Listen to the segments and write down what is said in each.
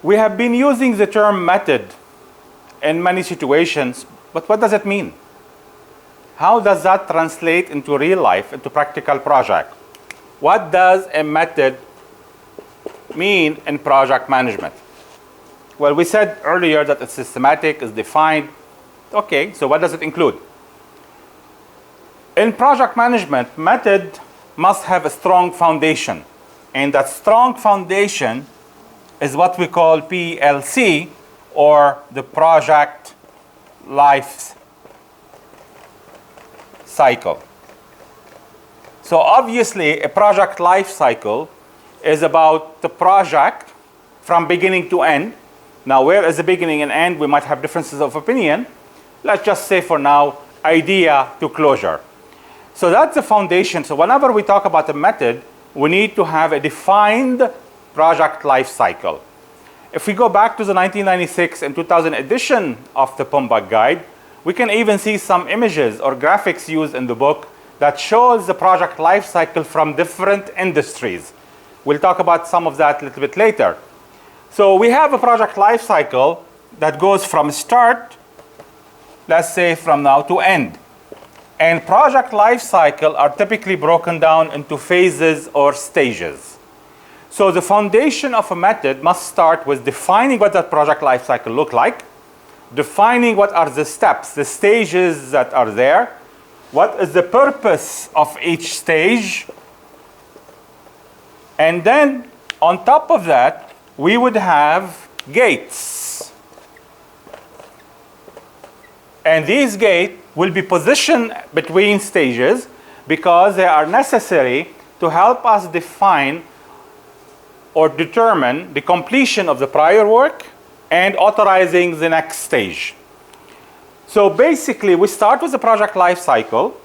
We have been using the term method in many situations, but what does it mean? How does that translate into real life, into practical project? What does a method mean in project management? Well, we said earlier that it's systematic, it's defined. Okay, so what does it include? In project management, method must have a strong foundation. And that strong foundation is what we call PLC, or the project life cycle. So obviously, a project life cycle is about the project from beginning to end. Now, where is the beginning and end? We might have differences of opinion. Let's just say for now, idea to closure. So that's the foundation. So whenever we talk about a method, we need to have a defined project life cycle. If we go back to the 1996 and 2000 edition of the PMBOK guide, we can even see some images or graphics used in the book that shows the project life cycle from different industries. We'll talk about some of that a little bit later. So we have a project life cycle that goes from start, let's say from now to end. And project life cycle are typically broken down into phases or stages. So the foundation of a method must start with defining what that project life cycle look like, defining what are the steps, the stages that are there, what is the purpose of each stage, and then on top of that, we would have gates. And these gates will be positioned between stages because they are necessary to help us define or determine the completion of the prior work and authorizing the next stage. So basically, we start with the project life cycle.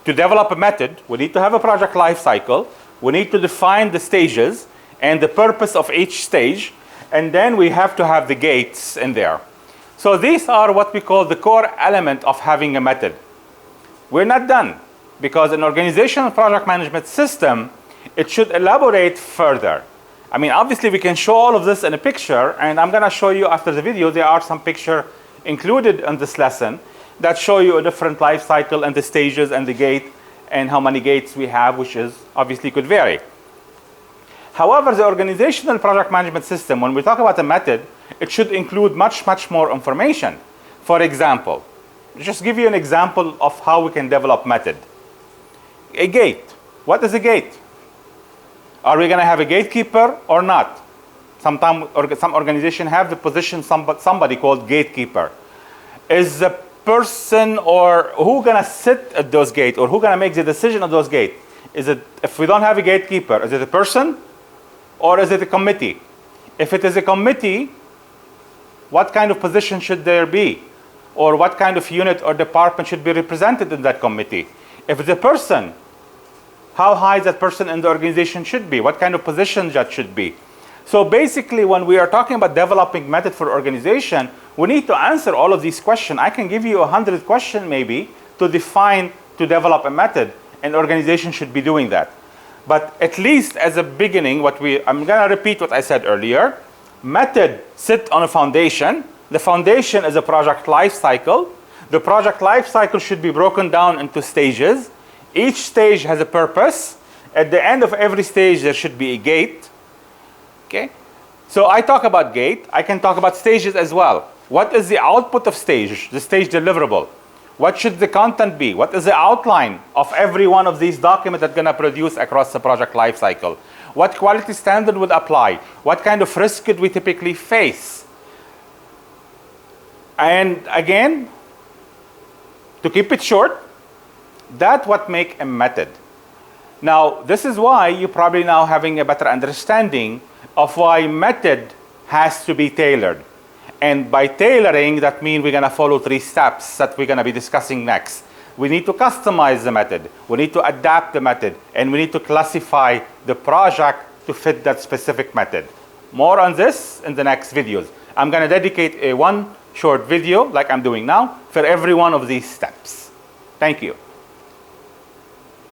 To develop a method, we need to have a project life cycle. We need to define the stages and the purpose of each stage, and then we have to have the gates in there. So these are what we call the core element of having a method. We're not done, because an organizational project management system, it should elaborate further. I mean, obviously we can show all of this in a picture, and I'm going to show you after the video. There are some pictures included in this lesson that show you a different life cycle and the stages and the gate and how many gates we have, which is obviously could vary. However, the organizational project management system, when we talk about a method, it should include much, much more information. For example, just give you an example of how we can develop method. A gate. What is a gate? Are we going to have a gatekeeper or not? Sometimes some organization have the position somebody called gatekeeper. Is the person or who going to sit at those gates, or who going to make the decision of those gates? Is it, if we don't have a gatekeeper, is it a person or is it a committee? If it is a committee, what kind of position should there be? Or what kind of unit or department should be represented in that committee? If it's a person, how high that person in the organization should be? What kind of position that should be? So basically, when we are talking about developing method for organization, we need to answer all of these questions. I can give you 100 questions maybe to define, to develop a method, and organization should be doing that. But at least as a beginning, I'm going to repeat what I said earlier. Method sit on a foundation. The foundation is a project life cycle. The project life cycle should be broken down into stages. Each stage has a purpose. At the end of every stage, there should be a gate. Okay? So I talk about gate. I can talk about stages as well. What is the output of stage, the stage deliverable? What should the content be? What is the outline of every one of these documents that's going to produce across the project life cycle? What quality standard would apply? What kind of risk could we typically face? And again, to keep it short, that's what makes a method. Now, this is why you're probably now having a better understanding of why method has to be tailored. And by tailoring, that means we're going to follow 3 steps that we're going to be discussing next. We need to customize the method. We need to adapt the method. And we need to classify the project to fit that specific method. More on this in the next videos. I'm going to dedicate one short video, like I'm doing now, for every one of these steps. Thank you.